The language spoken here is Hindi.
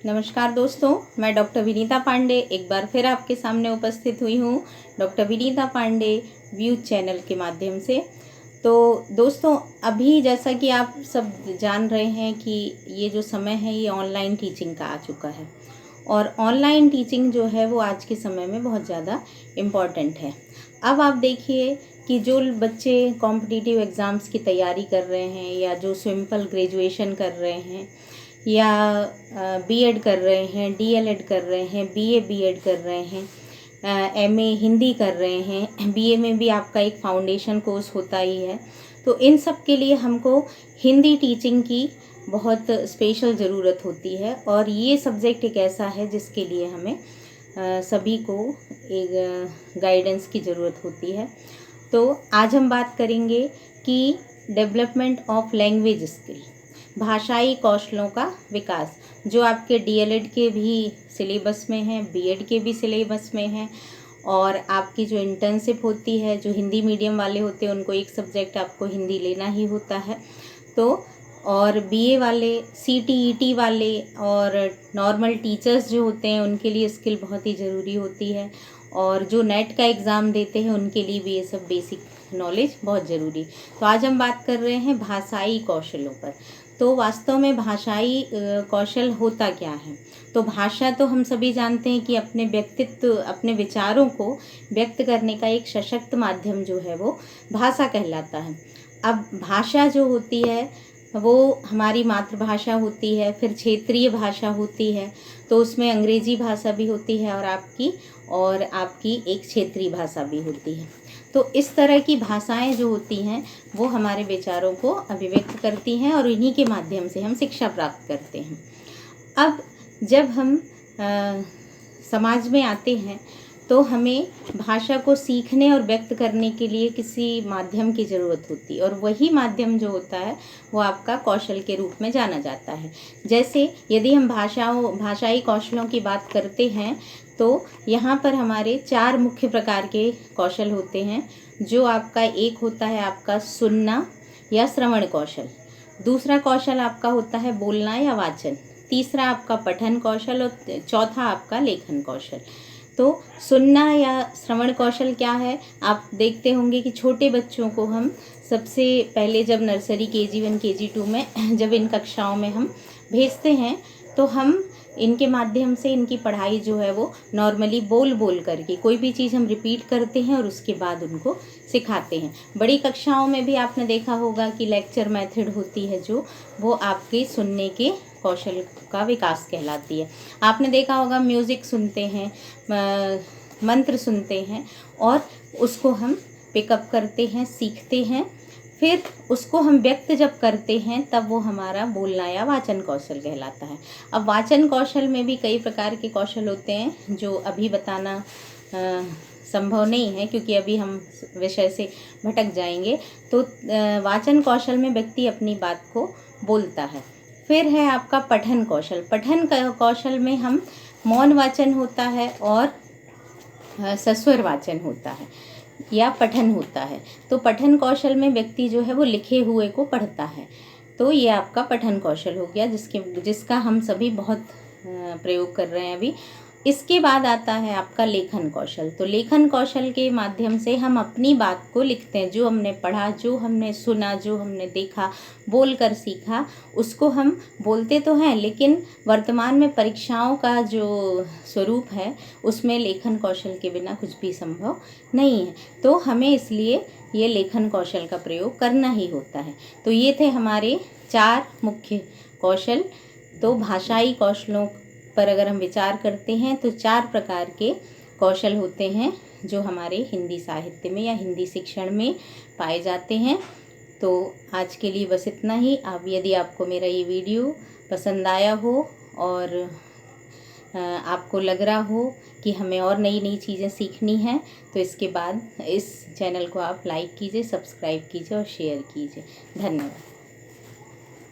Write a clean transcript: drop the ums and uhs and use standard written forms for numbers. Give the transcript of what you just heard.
नमस्कार दोस्तों, मैं डॉक्टर विनीता पांडे एक बार फिर आपके सामने उपस्थित हुई हूँ doctor Vinita Pandey views channel के माध्यम से। तो दोस्तों, अभी जैसा कि आप सब जान रहे हैं कि ये जो समय है ये ऑनलाइन टीचिंग का आ चुका है और ऑनलाइन टीचिंग जो है वो आज के समय में बहुत ज़्यादा इम्पॉर्टेंट है। अब आप देखिए कि जो बच्चे कॉम्पिटिटिव एग्ज़ाम्स की तैयारी कर रहे हैं या जो सिंपल ग्रेजुएशन कर रहे हैं या बीएड कर रहे हैं, डीएलएड कर रहे हैं, बीए बीएड कर रहे हैं, एमए हिंदी कर रहे हैं, बीए में भी आपका एक फाउंडेशन कोर्स होता ही है। तो इन सब के लिए हमको हिंदी टीचिंग की बहुत स्पेशल ज़रूरत होती है और ये सब्जेक्ट एक ऐसा है जिसके लिए हमें सभी को एक गाइडेंस की ज़रूरत होती है। तो आज हम बात करेंगे कि डेवलपमेंट ऑफ लैंग्वेज स्किल, भाषाई कौशलों का विकास, जो आपके डीएलएड के भी सिलेबस में है, बीएड के भी सिलेबस में है और आपकी जो इंटर्नशिप होती है, जो हिंदी मीडियम वाले होते हैं उनको एक सब्जेक्ट आपको हिंदी लेना ही होता है। तो और बीए वाले, सीटीईटी वाले और नॉर्मल टीचर्स जो होते हैं उनके लिए स्किल बहुत ही ज़रूरी होती है और जो नेट का एग्ज़ाम देते हैं उनके लिए भी ये सब बेसिक नॉलेज बहुत ज़रूरी। तो आज हम बात कर रहे हैं भाषाई कौशलों पर। तो वास्तव में भाषाई कौशल होता क्या है? तो भाषा तो हम सभी जानते हैं कि अपने व्यक्तित्व, अपने विचारों को व्यक्त करने का एक सशक्त माध्यम जो है वो भाषा कहलाता है। अब भाषा जो होती है वो हमारी मातृभाषा होती है, फिर क्षेत्रीय भाषा होती है, तो उसमें अंग्रेजी भाषा भी होती है और आपकी एक क्षेत्रीय भाषा भी होती है। तो इस तरह की भाषाएं जो होती हैं वो हमारे विचारों को अभिव्यक्त करती हैं और इन्हीं के माध्यम से हम शिक्षा प्राप्त करते हैं। अब जब हम समाज में आते हैं तो हमें भाषा को सीखने और व्यक्त करने के लिए किसी माध्यम की ज़रूरत होती है और वही माध्यम जो होता है वो आपका कौशल के रूप में जाना जाता है। जैसे यदि हम भाषाई कौशलों की बात करते हैं तो यहाँ पर हमारे 4 मुख्य प्रकार के कौशल होते हैं। जो आपका एक होता है आपका सुनना या श्रवण कौशल, दूसरा कौशल आपका होता है बोलना या वाचन, तीसरा आपका पठन कौशल और चौथा आपका लेखन कौशल। तो सुनना या श्रवण कौशल क्या है? आप देखते होंगे कि छोटे बच्चों को हम सबसे पहले जब नर्सरी केजी 1 केजी 2 में जब इन कक्षाओं में हम भेजते हैं तो हम इनके माध्यम से इनकी पढ़ाई जो है वो नॉर्मली बोल करके कोई भी चीज़ हम रिपीट करते हैं और उसके बाद उनको सिखाते हैं। बड़ी कक्षाओं में भी आपने देखा होगा कि लेक्चर मेथड होती है जो वो आपके सुनने के कौशल का विकास कहलाती है। आपने देखा होगा म्यूज़िक सुनते हैं, मंत्र सुनते हैं और उसको हम पिकअप करते हैं, सीखते हैं, फिर उसको हम व्यक्त जब करते हैं तब वो हमारा बोलना या वाचन कौशल कहलाता है। अब वाचन कौशल में भी कई प्रकार के कौशल होते हैं जो अभी बताना संभव नहीं है क्योंकि अभी हम विषय से भटक जाएंगे। तो वाचन कौशल में व्यक्ति अपनी बात को बोलता है। फिर है आपका पठन कौशल। पठन कौशल में हम मौन वाचन होता है और सस्वर वाचन होता है या पठन होता है। तो पठन कौशल में व्यक्ति जो है वो लिखे हुए को पढ़ता है। तो ये आपका पठन कौशल हो गया जिसका हम सभी बहुत प्रयोग कर रहे हैं अभी। इसके बाद आता है आपका लेखन कौशल। तो लेखन कौशल के माध्यम से हम अपनी बात को लिखते हैं, जो हमने पढ़ा, जो हमने सुना, जो हमने देखा, बोल कर सीखा, उसको हम बोलते तो हैं लेकिन वर्तमान में परीक्षाओं का जो स्वरूप है उसमें लेखन कौशल के बिना कुछ भी संभव नहीं है। तो हमें इसलिए ये लेखन कौशल का प्रयोग करना ही होता है। तो ये थे हमारे 4 मुख्य कौशल। तो भाषाई कौशलों पर अगर हम विचार करते हैं तो 4 प्रकार के कौशल होते हैं जो हमारे हिंदी साहित्य में या हिंदी शिक्षण में पाए जाते हैं। तो आज के लिए बस इतना ही। अब यदि आपको मेरा ये वीडियो पसंद आया हो और आपको लग रहा हो कि हमें और नई चीज़ें सीखनी हैं तो इसके बाद इस चैनल को आप लाइक कीजिए, सब्सक्राइब कीजिए और शेयर कीजिए। धन्यवाद।